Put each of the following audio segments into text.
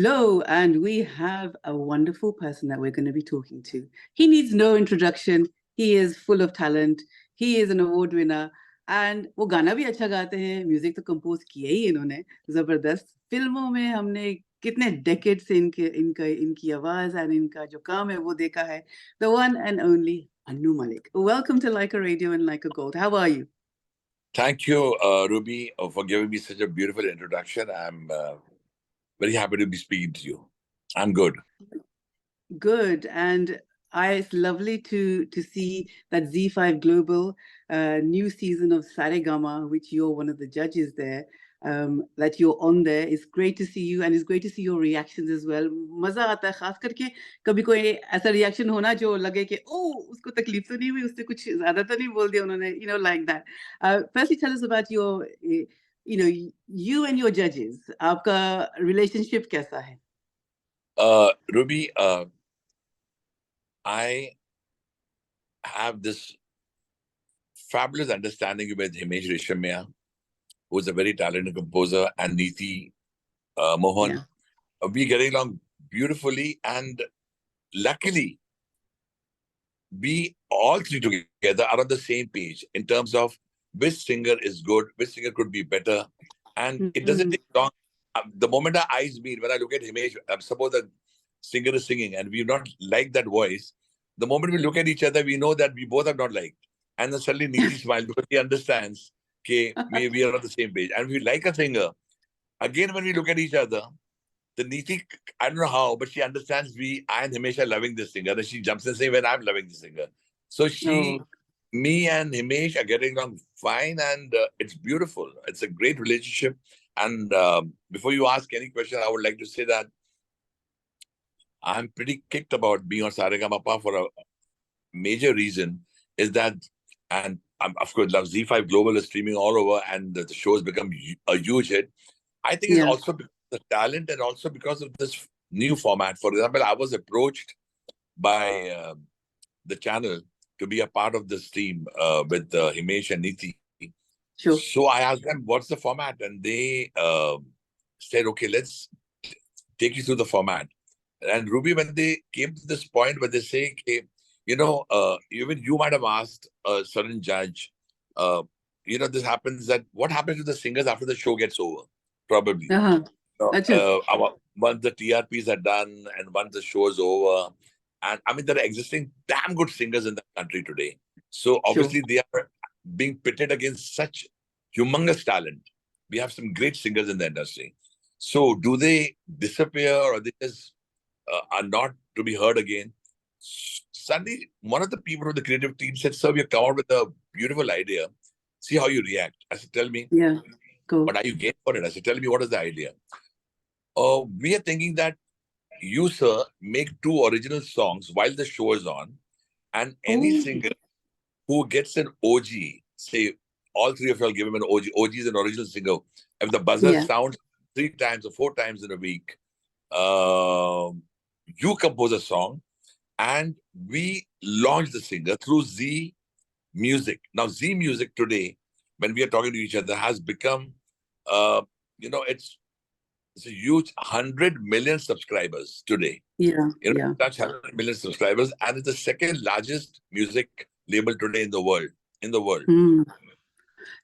Hello, and we have a wonderful person that we're going to be talking to. He needs no introduction. He is full of talent. He is an award winner. And वो गाना भी अच्छा गाते हैं. Music तो compose किया ही इन्होंने जबरदस्त. फिल्मों में हमने कितने डेकेड से इनकी आवाज और इनका जो काम है वो देखा है. The one and only Anu Malik. Welcome to Lyca Radio and Lyca Gold. How are you? Thank you, Ruby, for giving me such a beautiful introduction. I'm very happy to be speaking to you. I'm good. Good. And it's lovely to see that Zee5 Global new season of Saregama, which you're one of the judges there, that you're on there. It's great to see you, and it's great to see your reactions as well. मजा आता है खास करके कभी कोई ऐसा reaction होना जो लगे कि उसको तकलीफ तो नहीं हुई, उसने कुछ ज्यादा तो नहीं बोल दिया उन्होंने, like that. Firstly, tell us about your, you and your judges. आपका relationship कैसा है? Ruby, I have this fabulous understanding with Himesh Reshamya, who is a very talented composer, and Neeti Mohan. Yeah. We getting along beautifully, and luckily, we all three together are on the same page in terms of which singer is good, which singer could be better, and it doesn't take long. The moment our eyes meet, when I look at Himesh, suppose the singer is singing and we not like that voice, the moment we look at each other, we know that we both have not liked. And then suddenly Neeti smiles because he understands we are on the same page. And we like a singer. Again, when we look at each other, the Neeti, I don't know how, but she understands I and Himesh are loving this singer. And she jumps and says, when I'm loving this singer. So me and Himesh are getting along fine, and it's beautiful. It's a great relationship. And before you ask any question, I would like to say that I'm pretty kicked about being on Saregama for a major reason is that, and I'm, of course, love Zee5 Global is streaming all over, and the show has become a huge hit. I think it's also because of the talent and also because of this new format. For example, I was approached by the channel to be a part of this team with Himesh and Neeti. Sure. So I asked them, what's the format? And they said, okay, let's take you through the format. And Ruby, when they came to this point where they say, okay, even you might have asked a certain judge, this happens, that what happens to the singers after the show gets over? Probably. Once the TRPs are done and once the show is over. And I mean, there are existing damn good singers in the country today. So obviously they are being pitted against such humongous talent. We have some great singers in the industry. So do they disappear, or they just are not to be heard again? Suddenly, one of the people from the creative team said, sir, we have come out with a beautiful idea. See how you react. I said, tell me. Yeah, cool. What are you game for it? I said, tell me, what is the idea? We are thinking that you, sir, make 2 original songs while the show is on, and any singer who gets an OG, say all 3 of you all give him an OG. OG is an original singer. If the buzzer sounds 3 times or 4 times in a week, you compose a song, and we launch the singer through Zee Music. Now, Zee Music today, when we are talking to each other, has become, it's a huge 100 million subscribers today. Touch 100 million subscribers, and it's the second largest music label today in the world.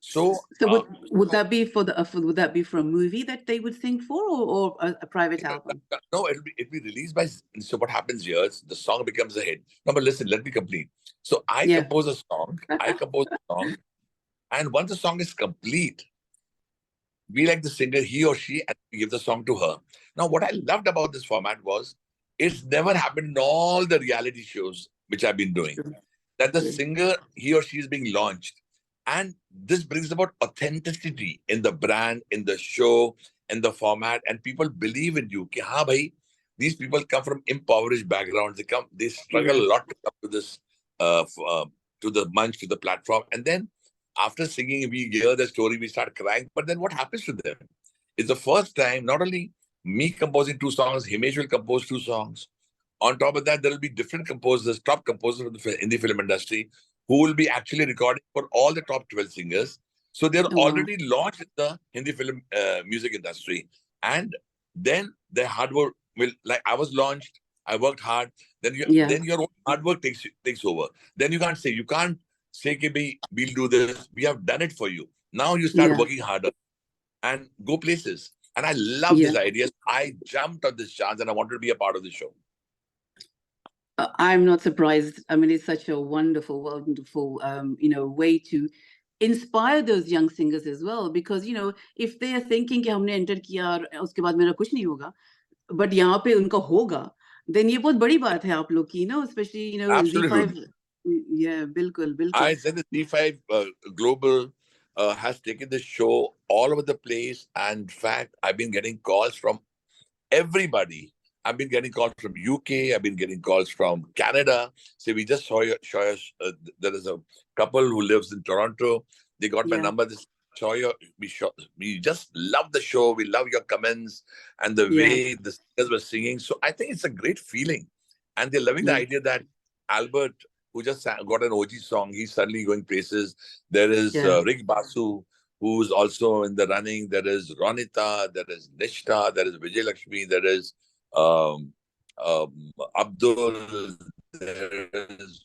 So would that be would that be for a movie that they would sing for, or a private album? No, it'll be released by. So what happens here is the song becomes a hit. No, but listen, let me complete. So I compose a song. And once the song is complete, we like the singer, he or she, and we give the song to her. Now, what I loved about this format was it's never happened in all the reality shows which I've been doing. That the singer, he or she, is being launched. And this brings about authenticity in the brand, in the show, in the format, and people believe in you. Ki, haan, bhai, these people come from impoverished backgrounds. They struggle a lot to come to this, to the munch, to the platform. And then after singing, we hear the story, we start crying. But then what happens to them? It's the first time, not only me composing 2 songs, Himesh will compose 2 songs. On top of that, there will be different composers, top composers in the film industry, who will be actually recording for all the top 12 singers. So they're already launched in the Hindi film music industry. And then their hard work will, like I was launched, I worked hard, then your own hard work takes over. Then you can't say, "Ki, we'll do this. We have done it for you." Now you start working harder and go places. And I love these ideas. I jumped on this chance and I wanted to be a part of the show. I'm not surprised. I mean, it's such a wonderful, way to inspire those young singers as well. Because, if they are thinking कि हमने enter किया और उसके बाद मेरा कुछ नहीं होगा, but यहाँ पे उनका होगा, then ये बहुत बड़ी बात है आप लोग की, especially, Absolutely. Zee5. Yeah, बिल्कुल, बिल्कुल. I said the Zee5 Global has taken the show all over the place. And in fact, I've been getting calls from everybody. I've been getting calls from UK. I've been getting calls from Canada. Say, we just saw us. There is a couple who lives in Toronto. They got my number. We just love the show. We love your comments and the way the singers were singing. So I think it's a great feeling. And they're loving the idea that Albert, who just got an OG song, he's suddenly going places. There is Rick Basu, who's also in the running. There is Ronita, there is Nishta, there is Vijay Lakshmi, there is Abdul, there is,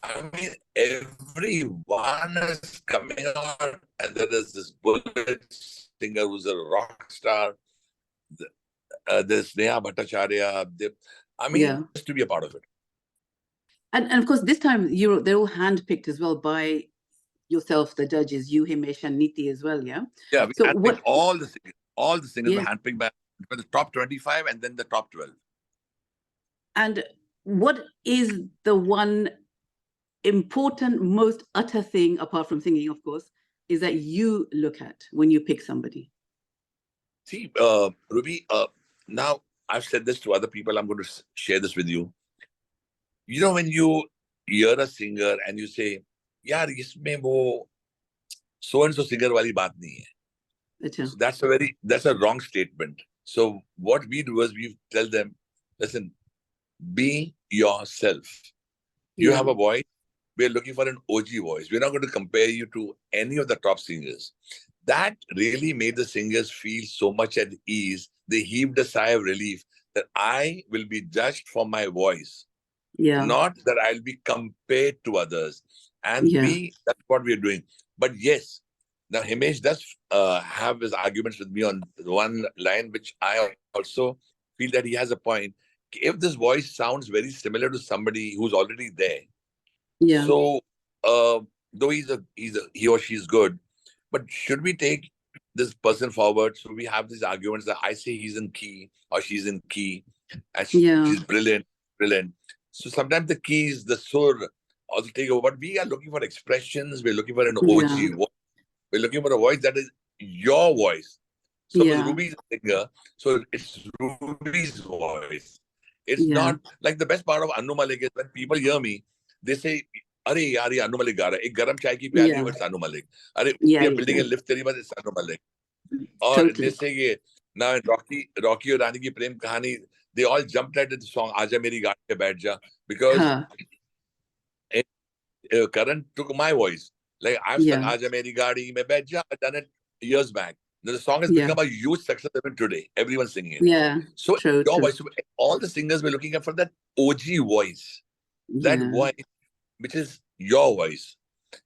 I mean, everyone is coming out, and there is this Bullet singer who's a rock star. There's Neha Bhattacharya. I mean, just to be a part of it. And of course, this time they're all handpicked as well by yourself, the judges, you, Himesh, and Niti as well, yeah? Yeah, we handpicked all the singers were handpicked by the top 25 and then the top 12. And what is the one important, most utter thing, apart from singing, of course, is that you look at when you pick somebody? See, Ruby, now I've said this to other people. I'm going to share this with you. You know, when you hear a singer and you say, "Yaar, isme wo so and so singer wali baat nahi hai." So that's a wrong statement. So what we do is we tell them, listen, be yourself. You have a voice. We're looking for an OG voice. We're not going to compare you to any of the top singers. That really made the singers feel so much at ease. They heaved a sigh of relief that I will be judged for my voice. Not that I'll be compared to others. And that's what we're doing. But yes, now Himesh does have his arguments with me on one line, which I also feel that he has a point. If this voice sounds very similar to somebody who's already there, so though he or she is good, but should we take this person forward? So we have these arguments that I say he's in key or she's in key, and she's brilliant. So sometimes the keys, the sur, also take over. But we are looking for expressions. We're looking for an OG voice. We're looking for a voice that is your voice. Suppose Ruby's a singer, so it's Ruby's voice. It's not like the best part of Anu Malik is when people hear me, they say, "Are yaar, ye Anu Malik ga raha hai. Ek garam chai ki pyali, it's Anu Malik. Are we are building a lift teri baat, it's Anu Malik." Or they say, now in Rocky और रानी की प्रेम कहानी, they all jumped at the song "Aaja Meri Gaadi Pe Baith Ja" because Karan took my voice. Like I've sung "Aaja Meri Gaadi Mein Baith Ja." I've done it years back. The song has become a huge success even today. Everyone's singing it. So your voice, all the singers were looking at for that OG voice, that voice which is your voice.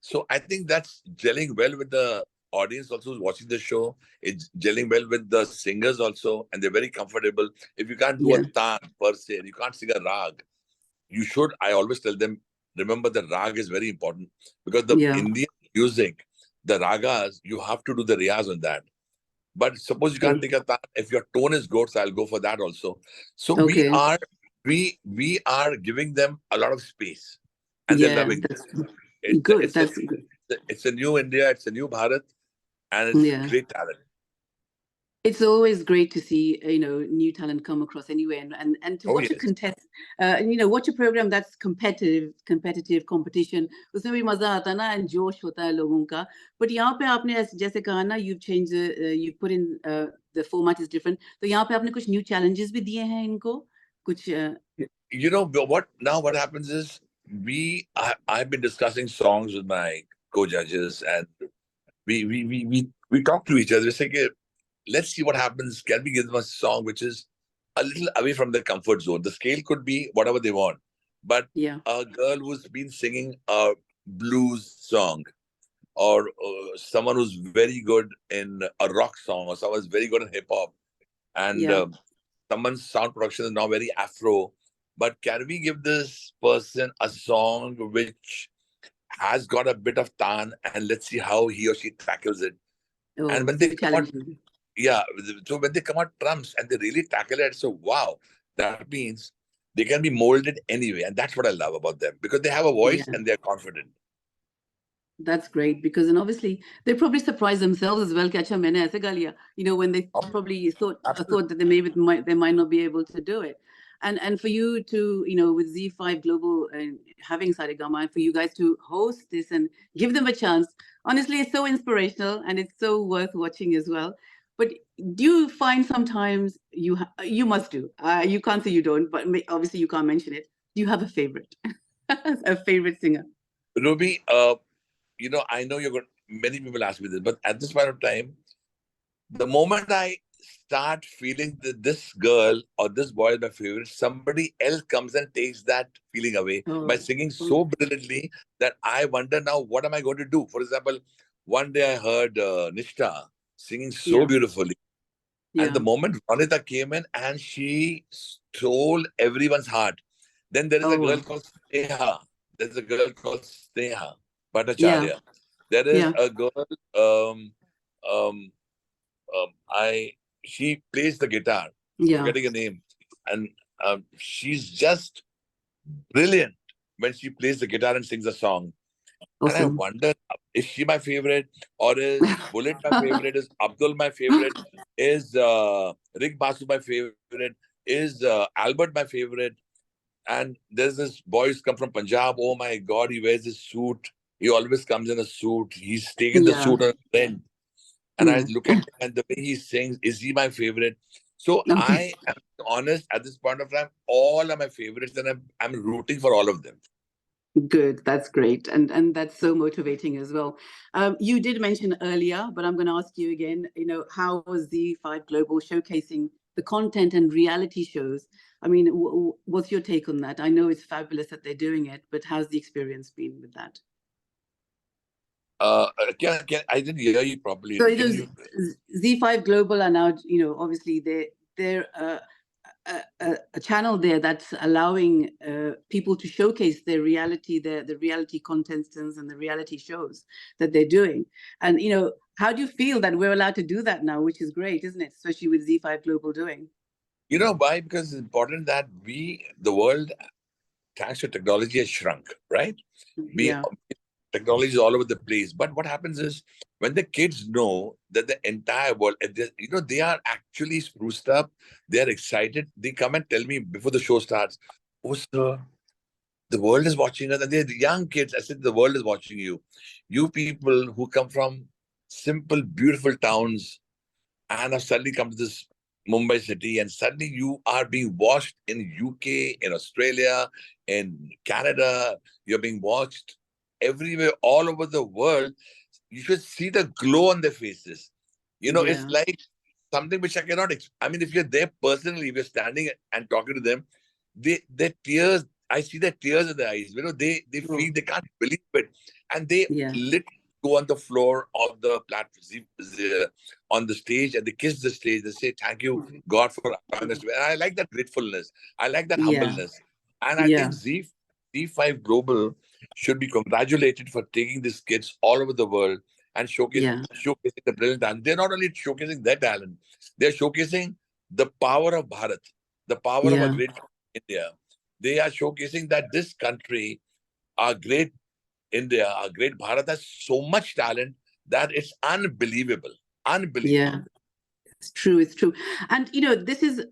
So I think that's gelling well with the audience also who's watching the show. It's gelling well with the singers also, and they're very comfortable. If you can't do a taan per se, you can't sing a rag, you should. I always tell them, remember the rag is very important because the Indian music, the ragas, you have to do the riyaz on that. But suppose you can't take a taan, if your tone is good, so I'll go for that also. So we are giving them a lot of space, and they're loving it. It's a new India, it's a new Bharat, and it's great talent. It's always great to see, new talent come across anyway, and to watch a contest, watch a program that's competitive competition. उसमें भी मजा आता है ना, and जोश होता है लोगों का. But यहाँ पे आपने जैसे कहा ना, you've changed you put in the format is different. तो यहाँ पे आपने कुछ new challenges भी दिए हैं इनको, कुछ. You know what? Now what happens is I've been discussing songs with my co-judges, and we talk to each other. We say, let's see what happens. Can we give them a song which is a little away from their comfort zone? The scale could be whatever they want, but Yeah. a girl who's been singing a blues song, or someone who's very good in a rock song, or someone who's very good in hip hop, and Yeah. someone's sound production is now very Afro. But can we give this person a song which has got a bit of tan, and let's see how he or she tackles it? And Oh, when they very come out, challenging. yeah, so when they come out trumps and they really tackle it, so wow, that means they can be molded anyway. And that's what I love about them, because they have a voice Yeah. and they're confident. That's great, because and obviously they probably surprise themselves as well. Kacha maine aise gal liya, when they probably Absolutely. thought that they might not be able to do it, and for you to with Zee5 Global and having Saregama, and for you guys to host this and give them a chance, honestly, it's so inspirational and it's so worth watching as well. But do you find sometimes you must do, you can't say you don't, but obviously you can't mention it. Do you have a favorite, a favorite singer? Ruby, I know you're going. Many people ask me this, but at this point of time, the moment I start feeling that this girl or this boy is my favorite, somebody else comes and takes that feeling away by Oh, singing so brilliantly that I wonder now, what am I going to do? For example, one day I heard Nishta singing so yeah. beautifully. And the Yeah. moment Ronita came in and she stole everyone's heart. Then there is a girl Oh, called Sneha. There's a girl called Sneha yeah. Bhattacharya. There is Yeah. a girl, um, um, I she plays the guitar. Yeah. Forgetting her name, and she's just brilliant when she plays the guitar and sings a song. And I Awesome. wonder, is she my favorite, or is Bullet my favorite? Is Abdul my favorite? Is Rick Basu my favorite? Is Albert my favorite? And there's this boy who's come from Punjab. Oh my God, he wears his suit. He always comes in a suit. He's taken the Yeah. suit on rent. And I Yeah. look at him and the way he sings, is he my favorite? So Okay. I am honest, at this point of time, all are my favorites, and I'm rooting for all of them. Good. That's great. And that's so motivating as well. You did mention earlier, but I'm going to ask you again, how was Zee5 Global showcasing the content and reality shows? I mean, what's your take on that? I know it's fabulous that they're doing it, but how's the experience been with that? I didn't hear you properly. So it Can was you? Zee5 Global are now, obviously they're a channel there that's allowing people to showcase their reality, the reality contestants and the reality shows that they're doing. And how do you feel that we're allowed to do that now, which is great, isn't it? Especially with Zee5 Global doing. You know why? Because it's important that the world, thanks to technology, has shrunk, right? We Yeah. Technology is all over the place. But what happens is, when the kids know that the entire world, they are actually spruced up, they are excited. They come and tell me before the show starts, "Oh, sir, the world is watching us." And they're young kids. I said, the world is watching you. You people who come from simple, beautiful towns and have suddenly come to this Mumbai city, and suddenly you are being watched in UK, in Australia, in Canada. You're being watched everywhere, all over the world. You should see the glow on their faces. It's Yeah. like something which I cannot. I mean, if you're there personally, if you're standing and talking to them, their tears. I see their tears in their eyes. They feel, Oh, they can't believe it, and they yeah. literally go on the floor of the platform, on the stage, and they kiss the stage. They say, "Thank you, God, for allowing us to." And I like that gratefulness. I like that Yeah. humbleness. And I Yeah. think Z5 Global should be congratulated for taking these kids all over the world and Yeah. showcasing the brilliant talent. They're not only showcasing their talent, they're showcasing the power of Bharat, the power of a Yeah. great India. They are showcasing that this country, our great India, our great Bharat, has so much talent that it's unbelievable. Unbelievable. Yeah. It's true. It's true. And this is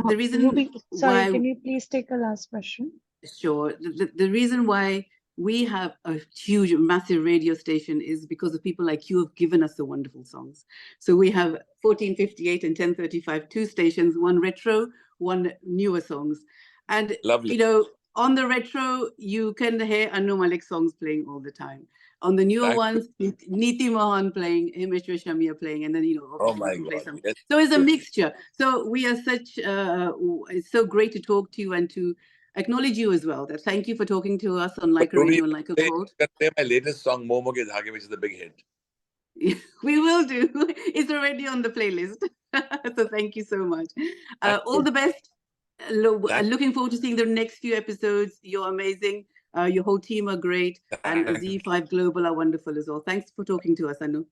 the reason Ruby, sorry, why. can you please take a last question? Sure. The reason why we have a huge, massive radio station is because of people like you have given us the wonderful songs. So we have 1458 and 1035, two stations, one retro, one newer songs. And, Lovely. on the retro, you can hear Anu Malik songs playing all the time. On the newer Thank ones, Neeti Mohan playing, Himesh Reshammiya playing, and then, Oh obviously my you can play God. some. Yes. So it's a mixture. So we are it's so great to talk to you and to acknowledge you as well. That thank you for talking to us on Lyca Radio and Lyca Gold. You can play my latest song, Momo Ke Dhage, which is the big hit. We will do. It's already on the playlist. So thank you so much. All the best. Looking forward to seeing the next few episodes. You're amazing. Your whole team are great. And Zee5 Global are wonderful as well. Thanks for talking to us, Anu.